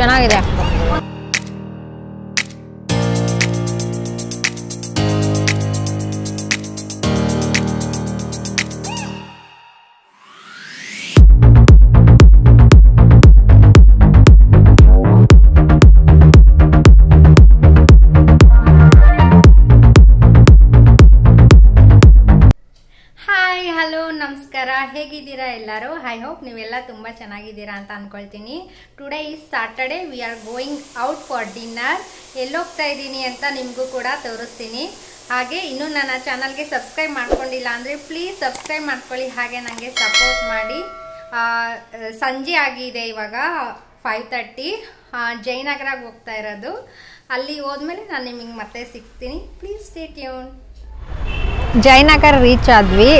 ಚೆನ್ನಾಗಿದೆ. ನಮಸ್ಕಾರ, ಹೇಗಿದ್ದೀರಾ ಎಲ್ಲರೂ? ಐ ಹೋಪ್ ನೀವೆಲ್ಲ ತುಂಬ ಚೆನ್ನಾಗಿದ್ದೀರಾ ಅಂತ ಅಂದ್ಕೊಳ್ತೀನಿ. Today is Saturday, we are going out for dinner. ಎಲ್ಲೋಗ್ತಾ ಇದ್ದೀನಿ ಅಂತ ನಿಮಗೂ ಕೂಡ ತೋರಿಸ್ತೀನಿ. ಹಾಗೆ ಇನ್ನೂ ನನ್ನ ಚಾನಲ್ಗೆ ಸಬ್ಸ್ಕ್ರೈಬ್ ಮಾಡ್ಕೊಂಡಿಲ್ಲ ಅಂದರೆ ಪ್ಲೀಸ್ ಸಬ್ಸ್ಕ್ರೈಬ್ ಮಾಡ್ಕೊಳ್ಳಿ, ಹಾಗೆ ನನಗೆ ಸಪೋರ್ಟ್ ಮಾಡಿ. ಸಂಜೆ ಆಗಿದೆ, ಇವಾಗ 5:30. ಜಯನಗರಕ್ಕೆ ಹೋಗ್ತಾ ಇರೋದು. ಅಲ್ಲಿ ಹೋದ್ಮೇಲೆ ನಾನು ನಿಮಗೆ ಮತ್ತೆ ಸಿಗ್ತೀನಿ. Please stay tune. Jayanagar reach ಆದ್ವಿ,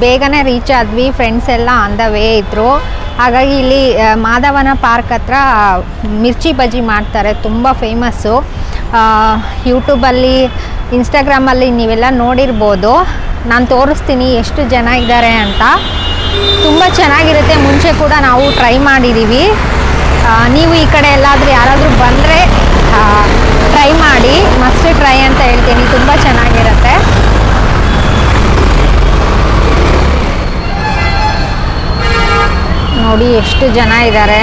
ಬೇಗನೆ ರೀಚ್ ಆದ್ವಿ. ಫ್ರೆಂಡ್ಸ್ ಎಲ್ಲ ಆನ್ ದ ವೇ ಇದ್ದರು. ಹಾಗಾಗಿ ಇಲ್ಲಿ ಮಾಧವನ ಪಾರ್ಕ್ ಹತ್ರ ಮಿರ್ಚಿ ಬಜ್ಜಿ ಮಾಡ್ತಾರೆ, ತುಂಬ ಫೇಮಸ್ಸು. ಯೂಟ್ಯೂಬಲ್ಲಿ, ಇನ್ಸ್ಟಾಗ್ರಾಮಲ್ಲಿ ನೀವೆಲ್ಲ ನೋಡಿರ್ಬೋದು. ನಾನು ತೋರಿಸ್ತೀನಿ ಎಷ್ಟು ಜನ ಇದ್ದಾರೆ ಅಂತ. ತುಂಬ ಚೆನ್ನಾಗಿರುತ್ತೆ. ಮುಂಚೆ ಕೂಡ ನಾವು ಟ್ರೈ ಮಾಡಿದ್ದೀವಿ. ನೀವು ಈ ಕಡೆ ಎಲ್ಲಾದರೂ ಯಾರಾದರೂ ಬಂದರೆ ಟ್ರೈ ಮಾಡಿ, ಮಸ್ಟ್ ಟ್ರೈ ಅಂತ ಹೇಳ್ತೀನಿ. ತುಂಬ ಚೆನ್ನಾಗಿರುತ್ತೆ. ನೋಡಿ ಎಷ್ಟು ಜನ ಇದ್ದಾರೆ.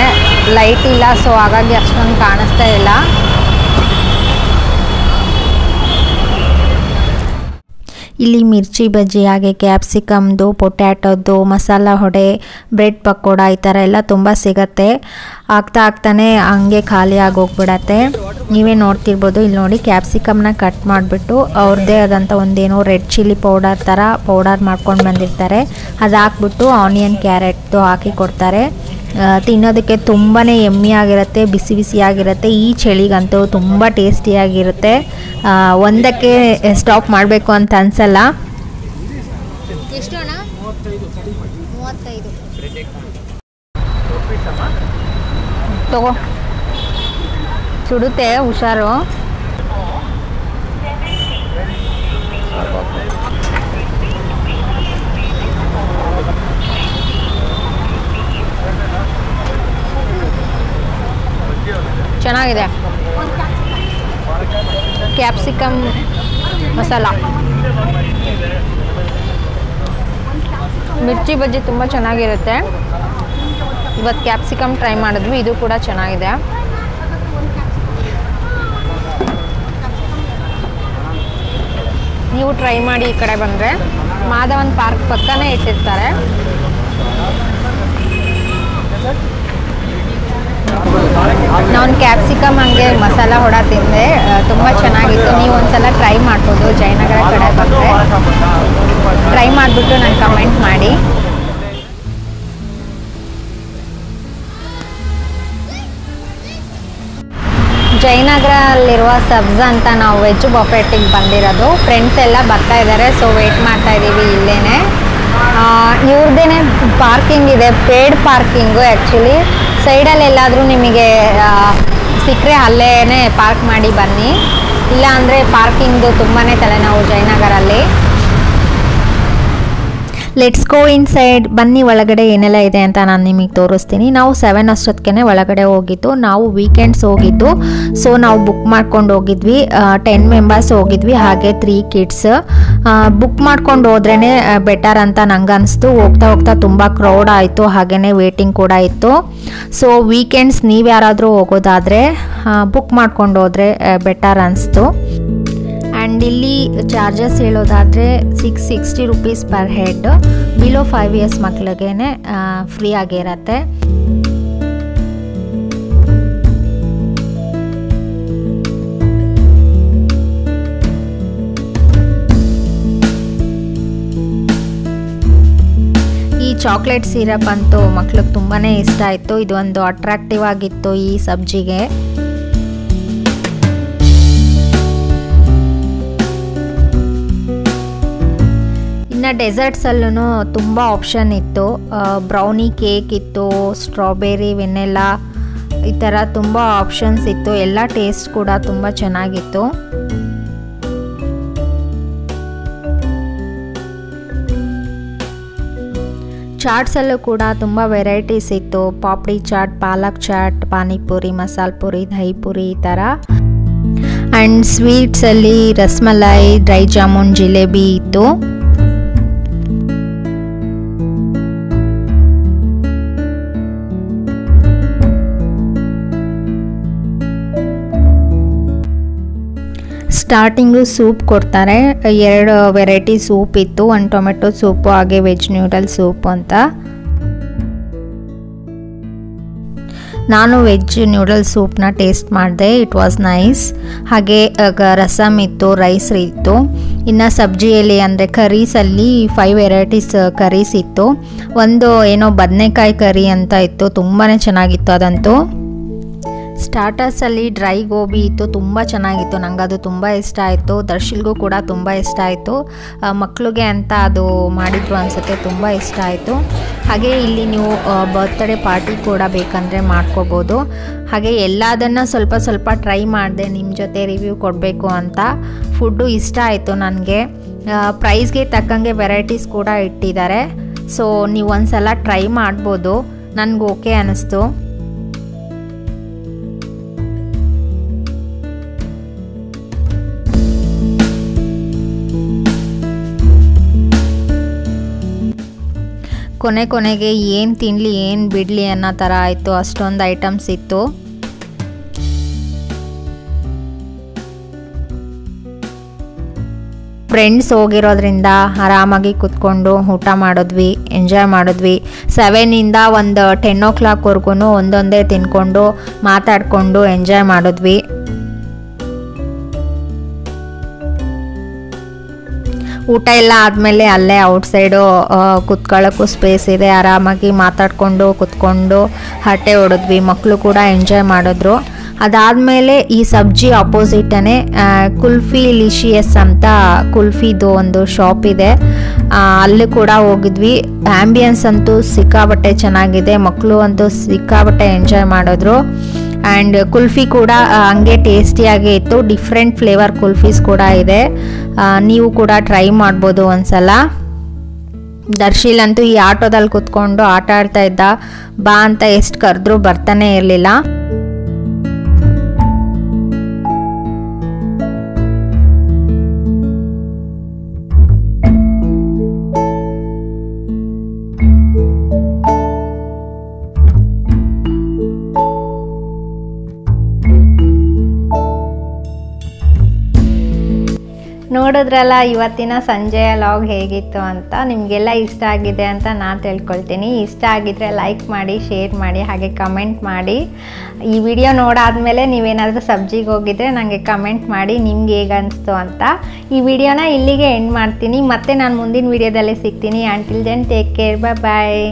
ಲೈಟ್ ಇಲ್ಲ, ಸೊ ಹಾಗಾಗಿ ಅಷ್ಟೊಂದು ಕಾಣಿಸ್ತಾ ಇಲ್ಲ. ಇಲ್ಲಿ ಮಿರ್ಚಿ ಬಜ್ಜಿ, ಹಾಗೆ ಕ್ಯಾಪ್ಸಿಕಮ್ದು, ಪೊಟ್ಯಾಟೋದು, ಮಸಾಲ ವಡೆ, ಬ್ರೆಡ್ ಪಕೋಡ ಈ ಥರ ಎಲ್ಲ ತುಂಬ ಸಿಗತ್ತೆ. ಆಗ್ತಾನೆ ಹಂಗೆ ಖಾಲಿ ಆಗೋಗ್ಬಿಡತ್ತೆ. ನೀವೇ ನೋಡ್ತಿರ್ಬೋದು. ಇಲ್ಲಿ ನೋಡಿ, ಕ್ಯಾಪ್ಸಿಕಮ್ನ ಕಟ್ ಮಾಡಿಬಿಟ್ಟು ಅವ್ರದ್ದೇ ಆದಂಥ ಒಂದೇನೋ ರೆಡ್ ಚಿಲ್ಲಿ ಪೌಡರ್ ಥರ ಪೌಡರ್ ಮಾಡ್ಕೊಂಡು ಬಂದಿರ್ತಾರೆ. ಅದು ಹಾಕ್ಬಿಟ್ಟು ಆನಿಯನ್, ಕ್ಯಾರೆಟ್ದು ಹಾಕಿ ಕೊಡ್ತಾರೆ. ತಿನ್ನೋದಕ್ಕೆ ತುಂಬಾ ಯಮ್ಮಿ ಆಗಿರುತ್ತೆ, ಬಿಸಿ ಬಿಸಿಯಾಗಿರುತ್ತೆ. ಈ ಚಳಿಗಂತೂ ತುಂಬ ಟೇಸ್ಟಿಯಾಗಿರುತ್ತೆ. ಒಂದಕ್ಕೆ ಸ್ಟಾಪ್ ಮಾಡಬೇಕು ಅಂತ ಅನ್ಸಲ್ಲ. ಎಷ್ಟು ಅಣ್ಣ? 35. ತಗೋ, ಸುಡುತ್ತೆ, ಹುಷಾರು. ಚೆನ್ನಾಗಿದೆ. ಕ್ಯಾಪ್ಸಿಕಮ್ ಮಸಾಲ, ಮಿರ್ಚಿ ಬಜ್ಜಿ ತುಂಬ ಚೆನ್ನಾಗಿರುತ್ತೆ. ಇವತ್ತು ಕ್ಯಾಪ್ಸಿಕಮ್ ಟ್ರೈ ಮಾಡಿದ್ವಿ, ಇದು ಕೂಡ ಚೆನ್ನಾಗಿದೆ. ನೀವು ಟ್ರೈ ಮಾಡಿ ಈ ಕಡೆ ಬಂದರೆ. ಮಾಧವನ್ ಪಾರ್ಕ್ ಪಕ್ಕನೇ ಇಟ್ಟಿರ್ತಾರೆ. ನಾನು ಕ್ಯಾಪ್ಸಿಕಮ್ ಹಂಗೆ ಮಸಾಲ ಹೊಡ ತಿಂದೆ, ತುಂಬ ಚೆನ್ನಾಗಿತ್ತು. ನೀವು ಒಂದ್ಸಲ ಟ್ರೈ ಮಾಡ್ಬೋದು. ಜಯನಗರ ಕಡೆ ಬಂದರೆ ಟ್ರೈ ಮಾಡಿಬಿಟ್ಟು ನಂಗೆ ಕಮೆಂಟ್ ಮಾಡಿ. ಜಯನಗರಲ್ಲಿರುವ ಸಬ್ಸ್ ಅಂತ ನಾವು ವೆಜ್ ಬಫೆಟ್ಟಿಗೆ ಬಂದಿರೋದು. ಫ್ರೆಂಡ್ಸ್ ಎಲ್ಲ ಬರ್ತಾ ಇದ್ದಾರೆ, ಸೊ ವೆಯ್ಟ್ ಮಾಡ್ತಾ ಇದ್ದೀವಿ ಇಲ್ಲೇನೆ. ಇವ್ರದ್ದೇನೆ ಪಾರ್ಕಿಂಗ್ ಇದೆ, ಪೇಡ್ ಪಾರ್ಕಿಂಗು. ಆ್ಯಕ್ಚುಲಿ ಸೈಡಲ್ಲಿ ಎಲ್ಲಾದರೂ ನಿಮಗೆ ಸಿಕ್ಕರೆ ಅಲ್ಲೇ ಪಾರ್ಕ್ ಮಾಡಿ ಬನ್ನಿ. ಇಲ್ಲ ಅಂದರೆ ಪಾರ್ಕಿಂಗ್ದು ತುಂಬಾ ತಲೆನೋವು ಜಯನಗರಲ್ಲಿ. Let's go in side. ಬನ್ನಿ, ಒಳಗಡೆ ಏನೆಲ್ಲ ಇದೆ ಅಂತ ನಾನು ನಿಮಗೆ ತೋರಿಸ್ತೀನಿ. ನಾವು 7 ಅಷ್ಟೊತ್ತಿಗೆ ಒಳಗಡೆ ಹೋಗಿದ್ದು. ನಾವು ವೀಕೆಂಡ್ಸ್ ಹೋಗಿದ್ದು, ಸೊ ನಾವು ಬುಕ್ ಮಾಡ್ಕೊಂಡು ಹೋಗಿದ್ವಿ. 10 ಮೆಂಬರ್ಸ್ ಹೋಗಿದ್ವಿ, ಹಾಗೆ 3 ಕಿಡ್ಸ್. ಬುಕ್ ಮಾಡ್ಕೊಂಡು ಹೋದ್ರೇ ಬೆಟರ್ ಅಂತ ನಂಗೆ ಅನಿಸ್ತು. ಹೋಗ್ತಾ ಹೋಗ್ತಾ ತುಂಬ ಕ್ರೌಡ್ ಆಯಿತು, ಹಾಗೆಯೇ ವೇಟಿಂಗ್ ಕೂಡ ಇತ್ತು. ಸೊ ವೀಕೆಂಡ್ಸ್ ನೀವು ಯಾರಾದರೂ ಹೋಗೋದಾದರೆ ಬುಕ್ ಮಾಡ್ಕೊಂಡು ಹೋದರೆ ಬೆಟರ್ ಅನಿಸ್ತು. ಆ್ಯಂಡ್ ಇಲ್ಲಿ ಚಾರ್ಜಸ್ ಹೇಳೋದಾದರೆ 660 rupees per head. Below 5 years ಮಕ್ಳಿಗೆ ಫ್ರೀ ಆಗಿರತ್ತೆ. ಈ ಚಾಕ್ಲೇಟ್ ಸಿರಪ್ ಅಂತೂ ಮಕ್ಳಿಗೆ ತುಂಬಾ ಇಷ್ಟ ಆಯಿತು. ಇದು ಒಂದು ಅಟ್ರಾಕ್ಟಿವ್ ಆಗಿತ್ತು ಈ ಸಬ್ಜಿಗೆ. ಇನ್ನು ಡೆಸರ್ಟ್ಸಲ್ಲೂ ತುಂಬ ಆಪ್ಷನ್ ಇತ್ತು. ಬ್ರೌನಿ ಕೇಕ್ ಇತ್ತು, ಸ್ಟ್ರಾಬೆರಿ, ವೆನಿಲಾ, ಈ ಥರ ತುಂಬ ಆಪ್ಷನ್ಸ್ ಇತ್ತು. ಎಲ್ಲ ಟೇಸ್ಟ್ ಕೂಡ ತುಂಬ ಚೆನ್ನಾಗಿತ್ತು. ಚಾಟ್ಸಲ್ಲೂ ಕೂಡ ತುಂಬ ವೆರೈಟೀಸ್ ಇತ್ತು. ಪಾಪಡಿ ಚಾಟ್, ಪಾಲಕ್ ಚಾಟ್, ಪಾನಿಪುರಿ, ಮಸಾಲ ಪುರಿ, ದಹಿ ಪುರಿ ಈ ಥರ. ಆ್ಯಂಡ್ ಸ್ವೀಟ್ಸಲ್ಲಿ ರಸ್ಮಲೈ, ಡ್ರೈ ಜಾಮೂನ್, ಜಿಲೇಬಿ ಇತ್ತು. ಸ್ಟಾರ್ಟಿಂಗು ಸೂಪ್ ಕೊಡ್ತಾರೆ. 2 ವೆರೈಟಿ ಸೂಪ್ ಇತ್ತು. ಒಂದು ಟೊಮೆಟೊ ಸೂಪು ಹಾಗೆ ವೆಜ್ ನ್ಯೂಡಲ್ ಸೂಪು ಅಂತ. ನಾನು ವೆಜ್ ನ್ಯೂಡಲ್ ಸೂಪ್ನ ಟೇಸ್ಟ್ ಮಾಡಿದೆ. It was nice. ಹಾಗೆ ರಸಮ್ ಇತ್ತು, ರೈಸ್ ಇತ್ತು. ಇನ್ನು ಸಬ್ಜಿಯಲ್ಲಿ ಅಂದರೆ ಕರೀಸಲ್ಲಿ 5 ವೆರೈಟೀಸ್ ಕರೀಸ್ ಇತ್ತು. ಒಂದು ಏನೋ ಬದನೆಕಾಯಿ ಕರಿ ಅಂತ ಇತ್ತು, ತುಂಬಾ ಚೆನ್ನಾಗಿತ್ತು ಅದಂತೂ. ಸ್ಟಾರ್ಟರ್ಸಲ್ಲಿ ಡ್ರೈ ಗೋಬಿ ಇತ್ತು, ತುಂಬ ಚೆನ್ನಾಗಿತ್ತು. ನಂಗೆ ಅದು ತುಂಬ ಇಷ್ಟ ಆಯಿತು. ದರ್ಶಿಲ್ಗೂ ಕೂಡ ತುಂಬ ಇಷ್ಟ ಆಯಿತು. ಮಕ್ಕಳಿಗೆ ಅಂತ ಅದು ಮಾಡಿದ್ರು ಅನಿಸುತ್ತೆ, ತುಂಬ ಇಷ್ಟ ಆಯಿತು. ಹಾಗೆ ಇಲ್ಲಿ ನೀವು ಬರ್ತ್ಡೇ ಪಾರ್ಟಿ ಕೂಡ ಬೇಕಂದರೆ ಮಾಡ್ಕೋಬೋದು. ಹಾಗೆ ಎಲ್ಲದನ್ನು ಸ್ವಲ್ಪ ಸ್ವಲ್ಪ ಟ್ರೈ ಮಾಡಿದೆ ನಿಮ್ಮ ಜೊತೆ ರಿವ್ಯೂ ಕೊಡಬೇಕು ಅಂತ. ಫುಡ್ಡು ಇಷ್ಟ ಆಯಿತು ನನಗೆ. ಪ್ರೈಸ್ಗೆ ತಕ್ಕಂಗೆ ವೆರೈಟೀಸ್ ಕೂಡ ಇಟ್ಟಿದ್ದಾರೆ. ಸೊ ನೀವು ಒಂದು ಸಲ ಟ್ರೈ ಮಾಡ್ಬೋದು. ನನಗೆ ಓಕೆ ಅನ್ನಿಸ್ತು. ಕೊನೆಗೆ ಏನು ತಿನ್ನಲಿ ಏನು ಬಿಡಲಿ ಅನ್ನೋ ಥರ ಆಯಿತು. ಅಷ್ಟೊಂದು ಐಟಮ್ಸ್ ಇತ್ತು. ಫ್ರೆಂಡ್ಸ್ ಹೋಗಿರೋದ್ರಿಂದ ಆರಾಮಾಗಿ ಕೂತ್ಕೊಂಡು ಊಟ ಮಾಡಿದ್ವಿ, ಎಂಜಾಯ್ ಮಾಡಿದ್ವಿ. 7ಇಂದ ಒಂದು 10 o'clockವರೆಗೂ ಒಂದೊಂದೇ ತಿನ್ಕೊಂಡು ಮಾತಾಡಿಕೊಂಡು ಎಂಜಾಯ್ ಮಾಡಿದ್ವಿ. ಊಟ ಎಲ್ಲ ಆದಮೇಲೆ ಅಲ್ಲೇ ಔಟ್ಸೈಡು ಕುತ್ಕೊಳ್ಳೋಕ್ಕೂ ಸ್ಪೇಸ್ ಇದೆ. ಆರಾಮಾಗಿ ಮಾತಾಡಿಕೊಂಡು ಕೂತ್ಕೊಂಡು ಹರಟೆ ಹೊಡೆದ್ವಿ. ಮಕ್ಕಳು ಕೂಡ ಎಂಜಾಯ್ ಮಾಡಿದ್ರು. ಅದಾದಮೇಲೆ ಈ ಸಬ್ಜಿ ಆಪೋಸಿಟೇ ಕುಲ್ಫಿ ಲಿಶಿಯಸ್ ಅಂತ ಕುಲ್ಫಿದು ಒಂದು ಶಾಪ್ ಇದೆ. ಅಲ್ಲಿ ಕೂಡ ಹೋಗಿದ್ವಿ. ಆ್ಯಂಬಿಯನ್ಸ್ ಅಂತೂ ಸಿಕ್ಕಾಬಟ್ಟೆ ಚೆನ್ನಾಗಿದೆ. ಮಕ್ಕಳು ಅಂತೂ ಸಿಕ್ಕಾಬಟ್ಟೆ ಎಂಜಾಯ್ ಮಾಡಿದ್ರು. ಆ್ಯಂಡ್ ಕುಲ್ಫಿ ಕೂಡ ಹಂಗೆ ಟೇಸ್ಟಿಯಾಗೇ ಇತ್ತು. ಡಿಫ್ರೆಂಟ್ ಫ್ಲೇವರ್ ಕುಲ್ಫೀಸ್ ಕೂಡ ಇದೆ. ನೀವು ಕೂಡ ಟ್ರೈ ಮಾಡ್ಬೋದು ಒಂದ್ಸಲ. ದರ್ಶಿಲ್ ಅಂತೂ ಈ ಆಟೋದಲ್ಲಿ ಕೂತ್ಕೊಂಡು ಆಟ ಆಡ್ತಾ ಇದ್ದ. ಬಾ ಅಂತ ಎಷ್ಟು ಕರೆದ್ರೂ ಬರ್ತಾನೆ ಇರಲಿಲ್ಲ. ನೋಡಿದ್ರಲ್ಲ ಇವತ್ತಿನ ಸಂಜೆಯ ಲಾಗ್ ಹೇಗಿತ್ತು ಅಂತ. ನಿಮಗೆಲ್ಲ ಇಷ್ಟ ಆಗಿದೆ ಅಂತ ನಾನು ತಿಳ್ಕೊಳ್ತೀನಿ. ಇಷ್ಟ ಆಗಿದ್ರೆ ಲೈಕ್ ಮಾಡಿ, ಶೇರ್ ಮಾಡಿ, ಹಾಗೆ ಕಮೆಂಟ್ ಮಾಡಿ. ಈ ವಿಡಿಯೋ ನೋಡಾದ್ಮೇಲೆ ನೀವೇನಾದರೂ ಸಬ್ಜಿಗೆ ಹೋಗಿದ್ರೆ ನನಗೆ ಕಮೆಂಟ್ ಮಾಡಿ ನಿಮ್ಗೆ ಹೇಗೆ ಅನಿಸ್ತು ಅಂತ. ಈ ವಿಡಿಯೋನ ಇಲ್ಲಿಗೆ ಎಂಡ್ ಮಾಡ್ತೀನಿ. ಮತ್ತೆ ನಾನು ಮುಂದಿನ ವಿಡಿಯೋದಲ್ಲಿ ಸಿಗ್ತೀನಿ. ಅಂಟಿಲ್ ದೆನ್ ಟೇಕ್ ಕೇರ್, ಬಾಯ್.